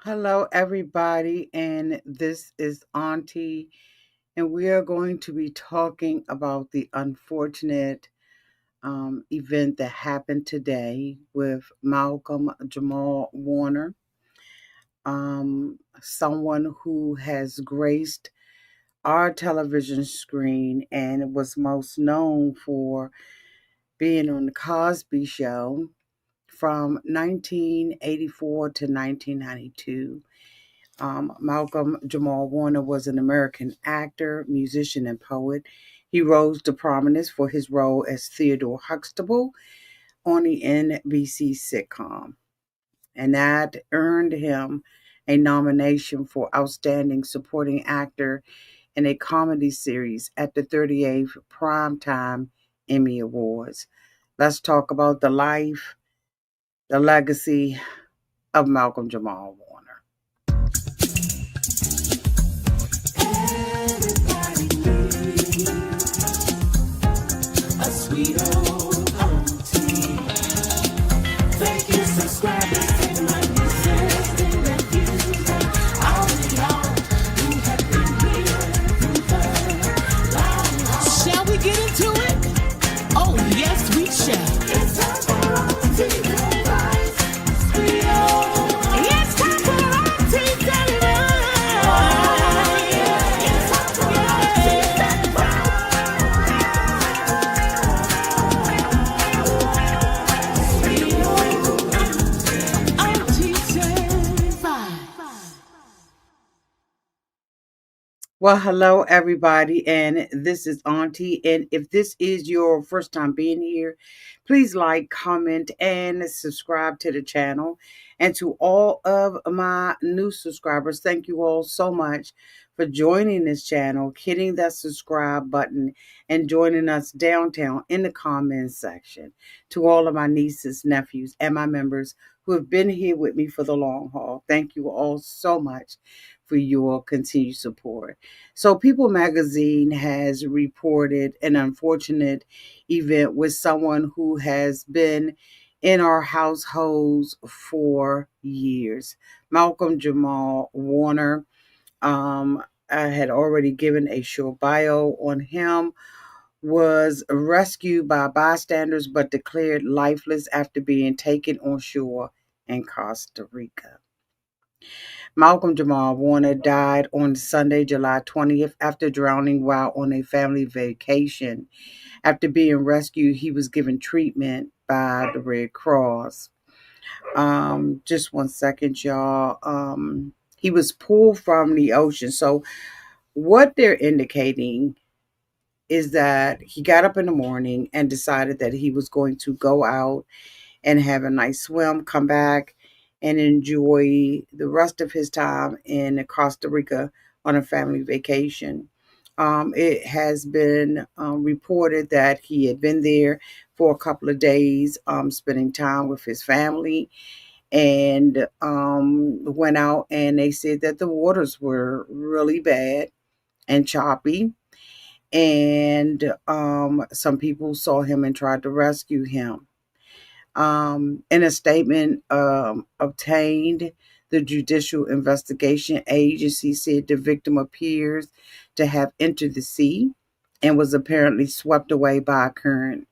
Hello, everybody, and this is Auntie, and we are going to be talking about the unfortunate event that happened today with Malcolm-Jamal Warner, someone who has graced our television screen and was most known for being on the Cosby Show from 1984 to 1992. Malcolm-Jamal Warner was an American actor, musician, and poet. He rose to prominence for his role as Theodore Huxtable on the NBC sitcom, and that earned him a nomination for Outstanding Supporting Actor in a Comedy Series at the 38th Primetime Emmy Awards. Let's talk about the life, the legacy of Malcolm-Jamal Warner. A sweet old auntie. Thank you, subscribers, to my nieces and nephews, and all of y'all who have been here through the long haul. Shall we get into it? Oh, yes, we shall. It's time for Auntie Advice. Sweet old. It's time for Auntie Advice. Oh, yeah. It's time for Auntie Advice. Well, hello, everybody, and this is Auntie. And if this is your first time being here, please like, comment, and subscribe to the channel. And to all of my new subscribers, thank you all so much for joining this channel, hitting that subscribe button, and joining us downtown in the comments section. To all of my nieces, nephews, and my members who have been here with me for the long haul, thank you all so much for your continued support. So, People magazine has reported an unfortunate event with someone who has been in our households for years. Malcolm-Jamal Warner. I had already given a short bio on him. Was rescued by bystanders but declared lifeless after being taken on shore in Costa Rica. Malcolm-Jamal Warner died on Sunday, July 20th, after drowning while on a family vacation. After being rescued, he was given treatment by the Red Cross. Just one second, y'all. He was pulled from the ocean. So, what they're indicating is that he got up in the morning and decided that he was going to go out and have a nice swim, come back and enjoy the rest of his time in Costa Rica on a family vacation. It has been reported that he had been there for a couple of days, spending time with his family, and went out, and they said that the waters were really bad and choppy. And some people saw him and tried to rescue him. In a statement obtained, the Judicial Investigation Agency said the victim appears to have entered the sea and was apparently swept away by a current.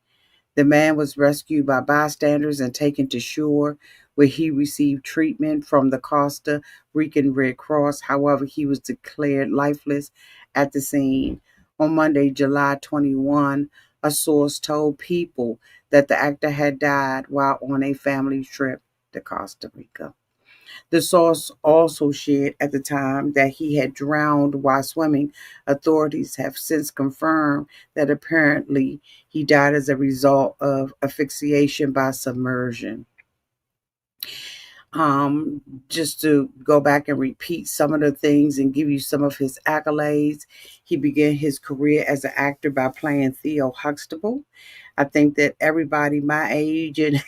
The man was rescued by bystanders and taken to shore, where he received treatment from the Costa Rican Red Cross. However, he was declared lifeless at the scene. On Monday, July 21, a source told People that the actor had died while on a family trip to Costa Rica. The source also shared at the time that he had drowned while swimming. Authorities have since confirmed that apparently he died as a result of asphyxiation by submersion. Just to go back and repeat some of the things and give you some of his accolades, he began his career as an actor by playing Theo Huxtable. I think that everybody my age and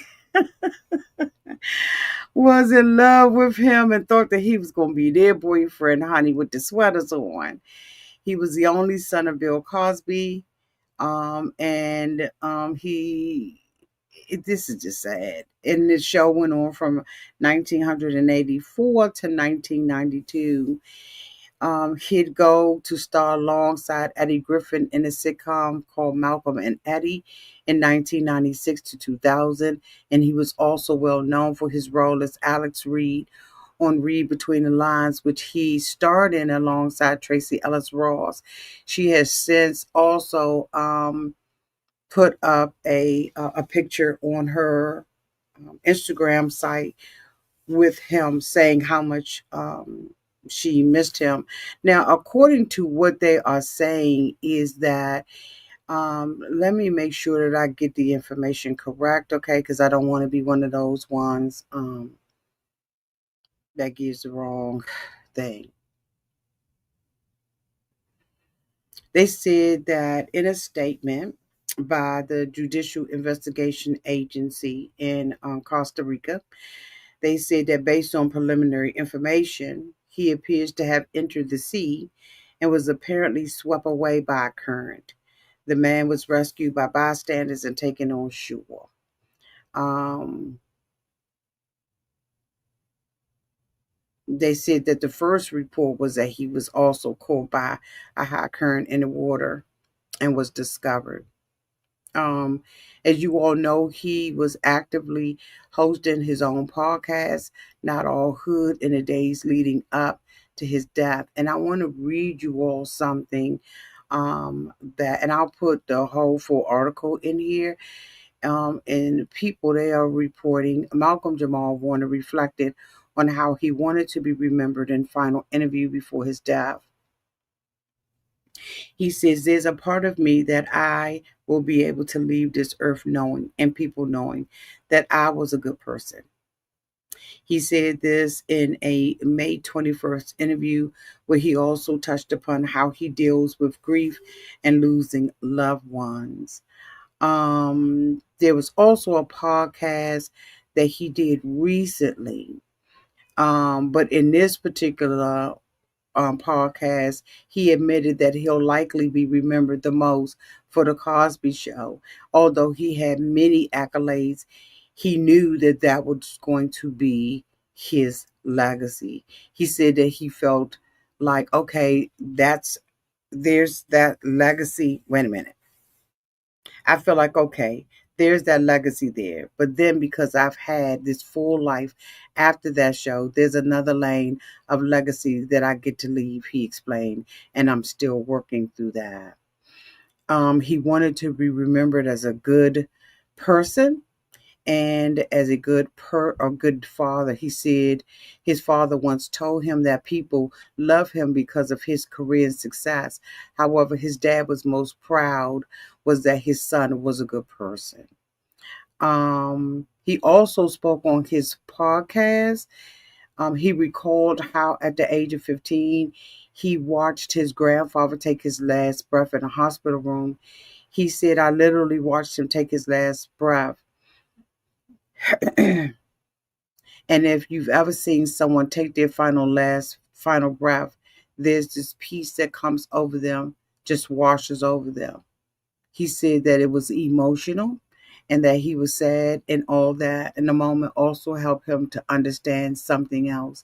was in love with him and thought that he was going to be their boyfriend, honey, with the sweaters on. He was the only son of Bill Cosby, and he this is just sad. And the show went on from 1984 to 1992. He'd go to star alongside Eddie Griffin in a sitcom called Malcolm and Eddie in 1996 to 2000. And he was also well known for his role as Alex Reed on Read Between the Lines, which he starred in alongside Tracy Ellis Ross. She has since also put up a picture on her Instagram site with him saying how much she missed him. Now, according to what they are saying, is that let me make sure that I get the information correct, okay? Because I don't want to be one of those ones that gives the wrong thing. They said that in a statement by the Judicial Investigation Agency in Costa Rica, they said that based on preliminary information, he appears to have entered the sea and was apparently swept away by a current. The man was rescued by bystanders and taken on shore. Um, they said that the first report was that he was also caught by a high current in the water and was discovered. Um, as you all know, he was actively hosting his own podcast, Not All Hood, in the days leading up to his death. And I want to read you all something and I'll put the whole full article in here. And people, they are reporting Malcolm-Jamal Warner reflected on how he wanted to be remembered in final interview before his death. He says, there's a part of me that I will be able to leave this earth knowing and people knowing that I was a good person. He said this in a May 21st interview where he also touched upon how he deals with grief and losing loved ones. There was also a podcast that he did recently. But in this particular podcast, he admitted that he'll likely be remembered the most for The Cosby Show. Although he had many accolades, he knew that that was going to be his legacy. He said that he felt like, okay, there's that legacy. Wait a minute. I feel like, okay, there's that legacy there. But then because I've had this full life after that show, there's another lane of legacy that I get to leave, he explained. And I'm still working through that. He wanted to be remembered as a good person and as a good father. He said his father once told him that people love him because of his career and success. However, his dad was most proud was that his son was a good person. He also spoke on his podcast. He recalled how at the age of 15 he watched his grandfather take his last breath in a hospital room. He said, I literally watched him take his last breath. And if you've ever seen someone take their final breath, there's this peace that comes over them, just washes over them. He said that it was emotional and that he was sad and all that. And the moment also helped him to understand something else.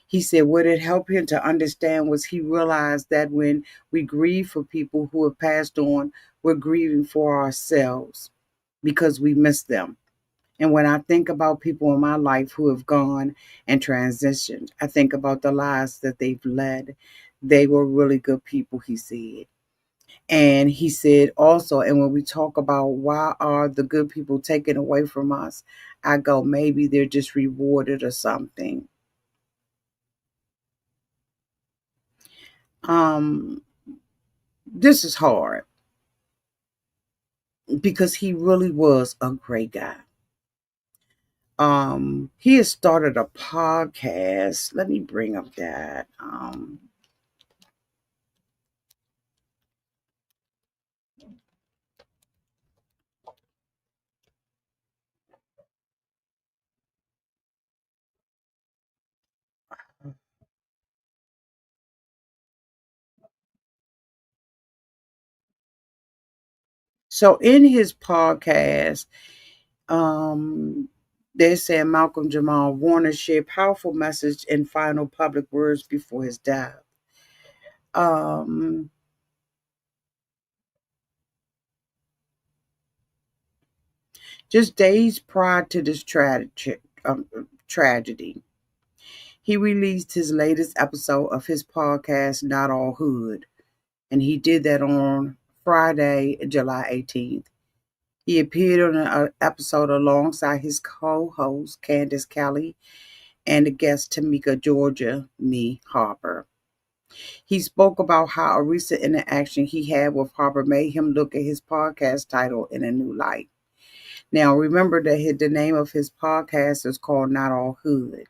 He said what it helped him to understand was he realized that when we grieve for people who have passed on, we're grieving for ourselves because we miss them. And when I think about people in my life who have gone and transitioned, I think about the lives that they've led. They were really good people, he said. And he said also, and when we talk about why are the good people taken away from us, I go, maybe they're just rewarded or something. Um, this is hard because he really was a great guy. He has started a podcast. Let me bring up that. So in his podcast, Um, they're saying Malcolm-Jamal Warner shared powerful message and final public words before his death. Um, just days prior to this tragedy, he released his latest episode of his podcast, Not All Hood, and he did that on Friday, July 18th. He appeared on an episode alongside his co-host, Candace Kelly, and the guest, Tamika Georgia Me Harper. He spoke about how a recent interaction he had with Harper made him look at his podcast title in a new light. Now, remember that the name of his podcast is called Not All Hood.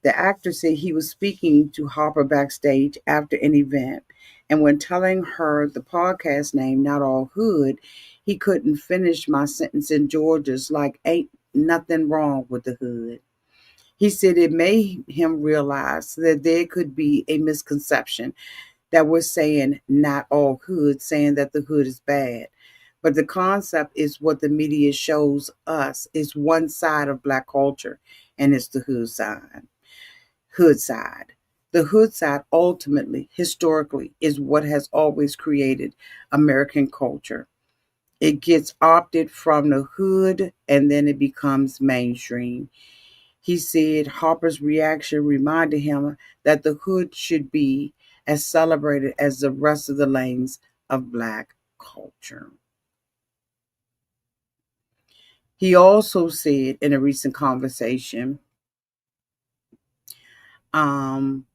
The actor said he was speaking to Harper backstage after an event, and when telling her the podcast name, Not All Hood, he couldn't finish my sentence in Georgia's like, ain't nothing wrong with the hood. He said it made him realize that there could be a misconception that we're saying not all hood, saying that the hood is bad. But the concept is what the media shows us is one side of black culture, and it's the hood side. Hood side. The hood side ultimately, historically, is what has always created American culture. It gets opted from the hood and then it becomes mainstream. He said Harper's reaction reminded him that the hood should be as celebrated as the rest of the lanes of black culture. He also said in a recent conversation, um,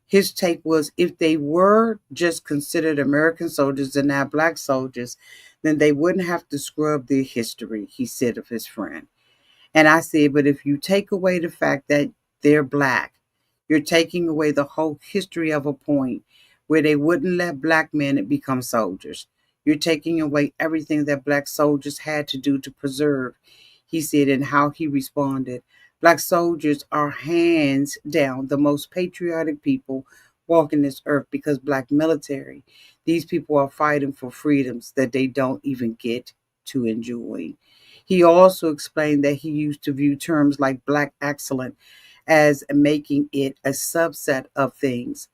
his take was if they were just considered American soldiers and not black soldiers, then they wouldn't have to scrub their history, he said of his friend. And I said, but if you take away the fact that they're black, you're taking away the whole history of a point where they wouldn't let black men become soldiers. You're taking away everything that black soldiers had to do to preserve, he said, and how he responded. Black soldiers are hands down the most patriotic people walking this earth because black military, these people are fighting for freedoms that they don't even get to enjoy. He also explained that he used to view terms like black excellent as making it a subset of things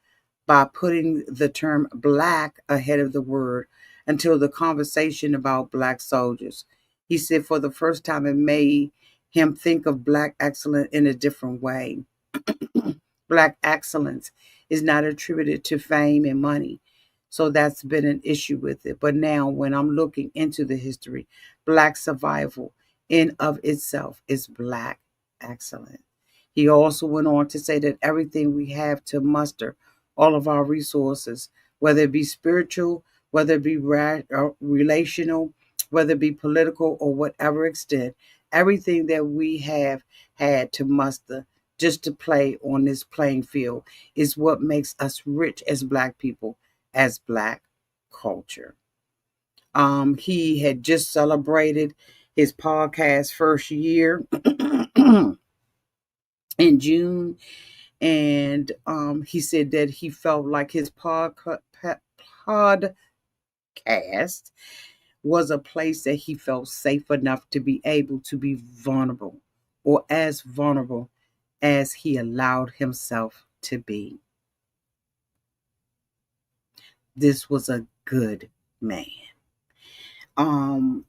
by putting the term black ahead of the word until the conversation about black soldiers. He said for the first time it made him think of black excellence in a different way. Black excellence is not attributed to fame and money. So that's been an issue with it. But now, when I'm looking into the history, black survival in of itself is black excellence. He also went on to say that everything we have to muster, all of our resources, whether it be spiritual, whether it be relational, whether it be political or whatever extent, everything that we have had to muster just to play on this playing field is what makes us rich as black people, as black culture. He had just celebrated his podcast first year in June, and he said that he felt like his podcast was a place that he felt safe enough to be able to be vulnerable, or as vulnerable as he allowed himself to be. This was a good man. When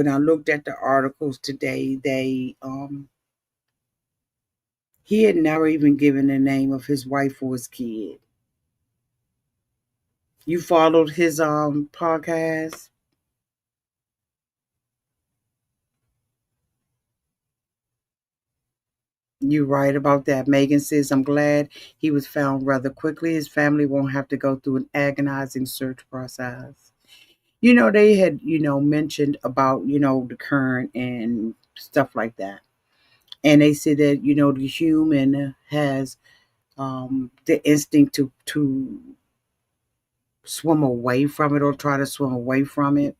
I looked at the articles today, they he had never even given the name of his wife or his kid. You followed his podcast? You're right about that. Megan says, I'm glad he was found rather quickly. His family won't have to go through an agonizing search process. They had, mentioned about, the current and stuff like that. And they said that, the human has the instinct to swim away from it or try to swim away from it.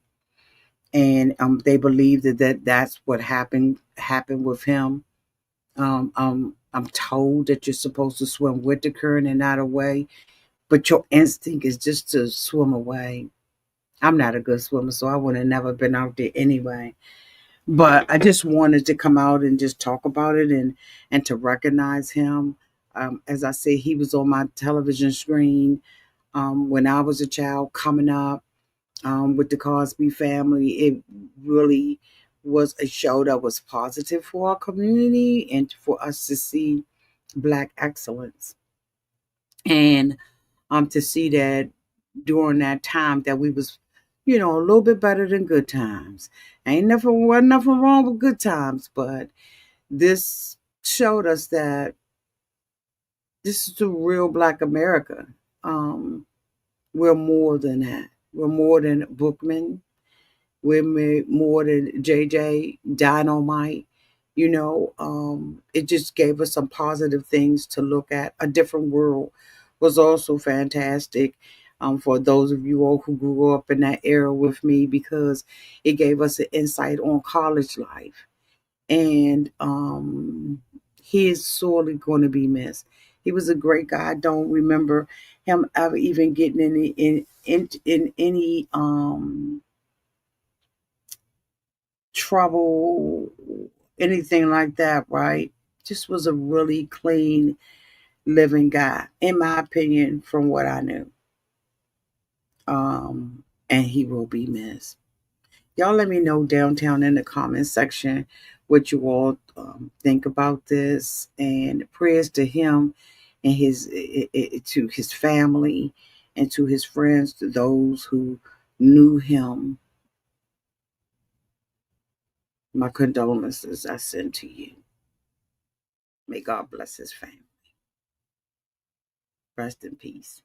And they believe that's what happened with him. I'm told that you're supposed to swim with the current and not away, but your instinct is just to swim away. I'm not a good swimmer, so I would have never been out there anyway. But I just wanted to come out and just talk about it and to recognize him. As I say, he was on my television screen when I was a child coming up with the Cosby Family. It really was a show that was positive for our community and for us to see Black excellence and to see that during that time that we was, a little bit better than good times. Ain't nothing wasn't nothing wrong with good times, but this showed us that this is the real Black America. Um, we're more than that. We're more than Bookman. We're more than JJ Dynamite. It just gave us some positive things to look at. A Different World was also fantastic for those of you all who grew up in that era with me because it gave us an insight on college life. And he is sorely going to be missed. He was a great guy. I don't remember him ever even getting in any trouble, anything like that, right? Just was a really clean living guy, in my opinion, from what I knew. And he will be missed. Y'all let me know downtown in the comment section what you all think about this, and prayers to him and to his family and to his friends, to those who knew him. My condolences I send to you. May God bless his family. Rest in peace.